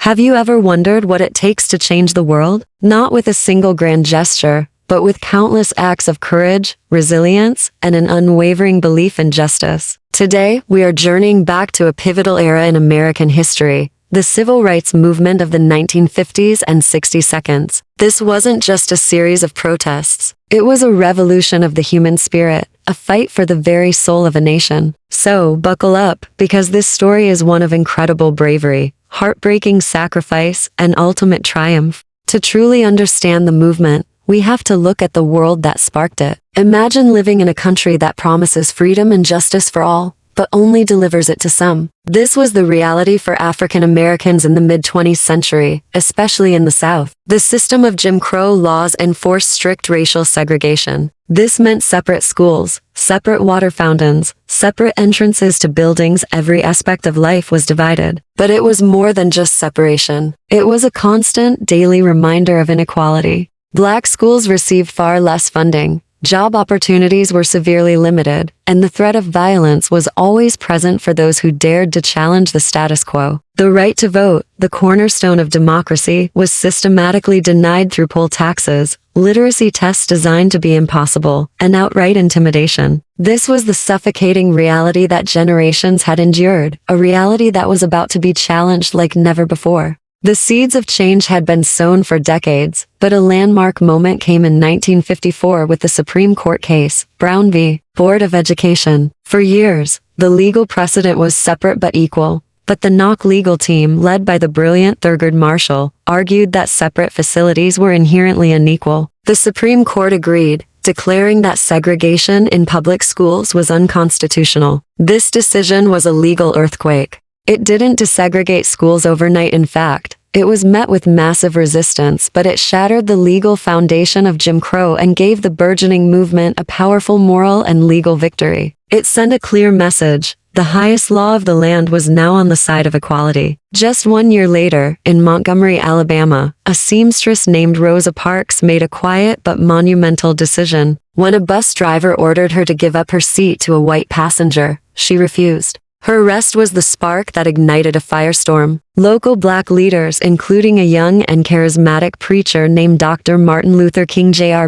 Have you ever wondered what it takes to change the world? Not with a single grand gesture, but with countless acts of courage, resilience, and an unwavering belief in justice. Today, we are journeying back to a pivotal era in American history, the civil rights movement of the 1950s and 60s. This wasn't just a series of protests. It was a revolution of the human spirit, a fight for the very soul of a nation. So, buckle up, because this story is one of incredible bravery, heartbreaking sacrifice, and ultimate triumph. To truly understand the movement, we have to look at the world that sparked it. Imagine living in a country that promises freedom and justice for all, but only delivers it to some. This was the reality for African Americans in the mid-20th century, especially in the South. The system of Jim Crow laws enforced strict racial segregation. This meant separate schools, separate water fountains, separate entrances to buildings. Every aspect of life was divided. But it was more than just separation. It was a constant, daily reminder of inequality. Black schools received far less funding. Job opportunities were severely limited, and the threat of violence was always present for those who dared to challenge the status quo. The right to vote, the cornerstone of democracy, was systematically denied through poll taxes, literacy tests designed to be impossible, and outright intimidation. This was the suffocating reality that generations had endured, a reality that was about to be challenged like never before. The seeds of change had been sown for decades, but a landmark moment came in 1954 with the Supreme Court case, Brown v. Board of Education. For years, the legal precedent was separate but equal, but the Knock legal team, led by the brilliant Thurgood Marshall, argued that separate facilities were inherently unequal. The Supreme Court agreed, declaring that segregation in public schools was unconstitutional. This decision was a legal earthquake. It didn't desegregate schools overnight. In fact, it was met with massive resistance, but it shattered the legal foundation of Jim Crow and gave the burgeoning movement a powerful moral and legal victory. It sent a clear message: the highest law of the land was now on the side of equality. Just 1 year later, in Montgomery, Alabama, a seamstress named Rosa Parks made a quiet but monumental decision. When a bus driver ordered her to give up her seat to a white passenger, she refused. Her arrest was the spark that ignited a firestorm. Local black leaders, including a young and charismatic preacher named Dr. Martin Luther King Jr.,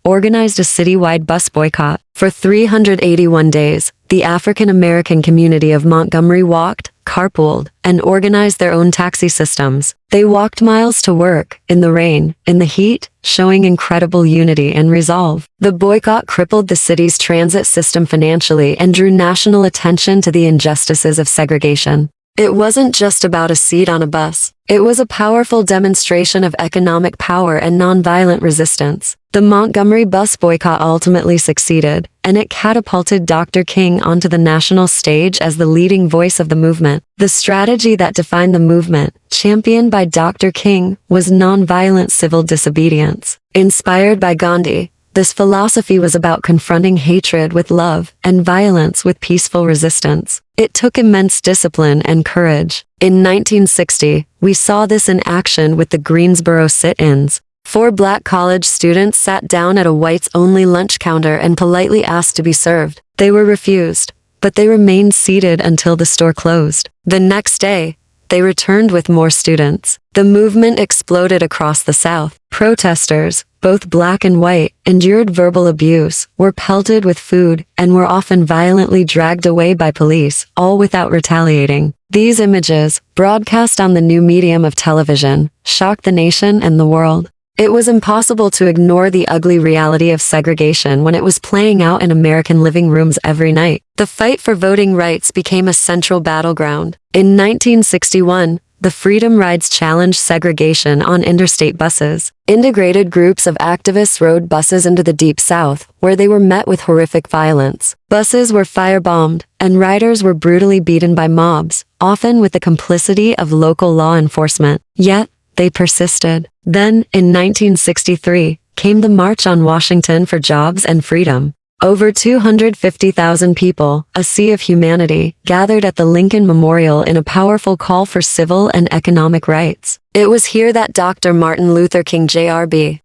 organized a citywide bus boycott. For 381 days, the African American community of Montgomery walked, carpooled, and organized their own taxi systems. They walked miles to work, in the rain, in the heat, showing incredible unity and resolve. The boycott crippled the city's transit system financially and drew national attention to the injustices of segregation. It wasn't just about a seat on a bus. It was a powerful demonstration of economic power and nonviolent resistance. The Montgomery bus boycott ultimately succeeded, and it catapulted Dr. King onto the national stage as the leading voice of the movement. The strategy that defined the movement, championed by Dr. King, was nonviolent civil disobedience. Inspired by Gandhi, this philosophy was about confronting hatred with love and violence with peaceful resistance. It took immense discipline and courage. In 1960, we saw this in action with the Greensboro sit-ins. 4 black college students sat down at a whites-only lunch counter and politely asked to be served. They were refused, but they remained seated until the store closed. The next day, they returned with more students. The movement exploded across the South. Protesters, both black and white, endured verbal abuse, were pelted with food, and were often violently dragged away by police, all without retaliating. These images, broadcast on the new medium of television, shocked the nation and the world. It was impossible to ignore the ugly reality of segregation when it was playing out in American living rooms every night. The fight for voting rights became a central battleground. In 1961, the Freedom Rides challenged segregation on interstate buses. Integrated groups of activists rode buses into the Deep South, where they were met with horrific violence. Buses were firebombed, and riders were brutally beaten by mobs, often with the complicity of local law enforcement. Yet, they persisted. Then, in 1963, came the March on Washington for Jobs and Freedom. Over 250,000 people, a sea of humanity, gathered at the Lincoln Memorial in a powerful call for civil and economic rights. It was here that Dr. Martin Luther King Jr.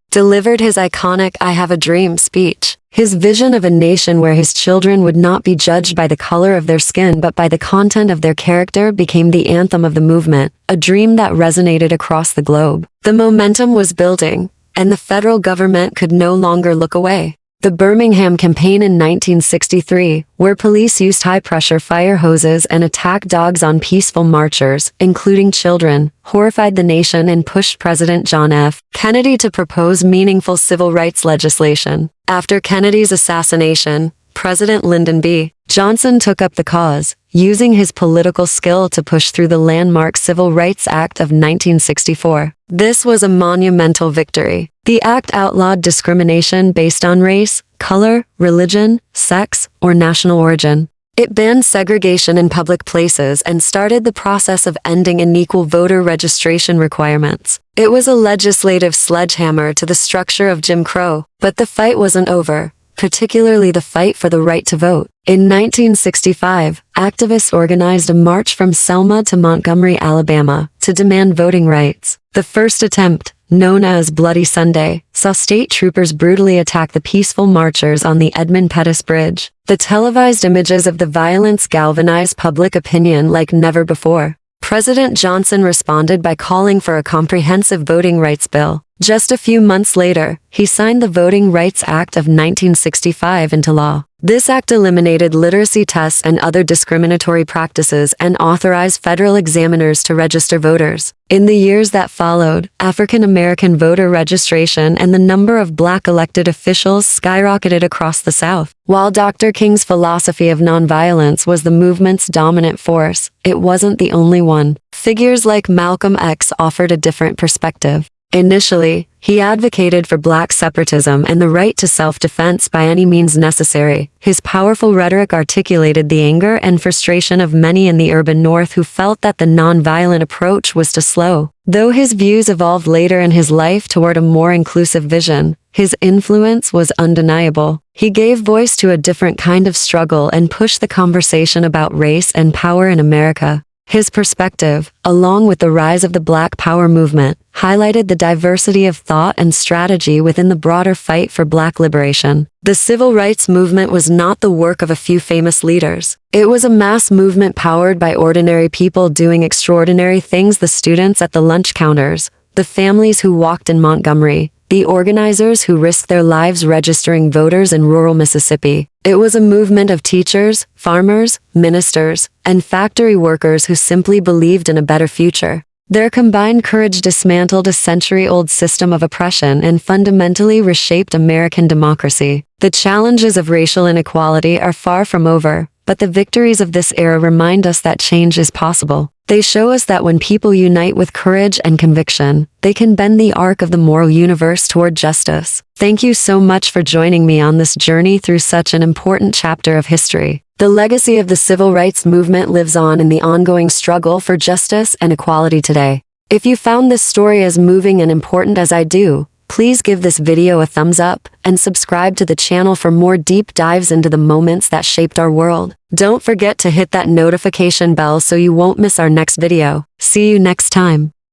delivered his iconic "I Have a Dream" speech. His vision of a nation where his children would not be judged by the color of their skin but by the content of their character became the anthem of the movement, a dream that resonated across the globe. The momentum was building, and the federal government could no longer look away. The Birmingham campaign in 1963, where police used high-pressure fire hoses and attack dogs on peaceful marchers, including children, horrified the nation and pushed President John F. Kennedy to propose meaningful civil rights legislation. After Kennedy's assassination, President Lyndon B. Johnson took up the cause, using his political skill to push through the landmark Civil Rights Act of 1964. This was a monumental victory. The act outlawed discrimination based on race, color, religion, sex, or national origin. It banned segregation in public places and started the process of ending unequal voter registration requirements. It was a legislative sledgehammer to the structure of Jim Crow, but the fight wasn't over, particularly the fight for the right to vote. In 1965, activists organized a march from Selma to Montgomery, Alabama, to demand voting rights. The first attempt, known as Bloody Sunday, saw state troopers brutally attack the peaceful marchers on the Edmund Pettus Bridge. The televised images of the violence galvanized public opinion like never before. President Johnson responded by calling for a comprehensive voting rights bill. Just a few months later, he signed the Voting Rights Act of 1965 into law. This act eliminated literacy tests and other discriminatory practices and authorized federal examiners to register voters. In the years that followed, African American voter registration and the number of black elected officials skyrocketed across the South. While Dr. King's philosophy of nonviolence was the movement's dominant force, it wasn't the only one. Figures like Malcolm X offered a different perspective. Initially, he advocated for black separatism and the right to self-defense by any means necessary. His powerful rhetoric articulated the anger and frustration of many in the urban North who felt that the nonviolent approach was too slow. Though his views evolved later in his life toward a more inclusive vision, his influence was undeniable. He gave voice to a different kind of struggle and pushed the conversation about race and power in America. His perspective, along with the rise of the Black Power movement, highlighted the diversity of thought and strategy within the broader fight for Black liberation. The civil rights movement was not the work of a few famous leaders. It was a mass movement powered by ordinary people doing extraordinary things: the students at the lunch counters, the families who walked in Montgomery, the organizers who risked their lives registering voters in rural Mississippi. It was a movement of teachers, farmers, ministers, and factory workers who simply believed in a better future. Their combined courage dismantled a century-old system of oppression and fundamentally reshaped American democracy. The challenges of racial inequality are far from over, but the victories of this era remind us that change is possible. They show us that when people unite with courage and conviction, they can bend the arc of the moral universe toward justice. Thank you so much for joining me on this journey through such an important chapter of history. The legacy of the civil rights movement lives on in the ongoing struggle for justice and equality today. If you found this story as moving and important as I do, please give this video a thumbs up and subscribe to the channel for more deep dives into the moments that shaped our world. Don't forget to hit that notification bell so you won't miss our next video. See you next time.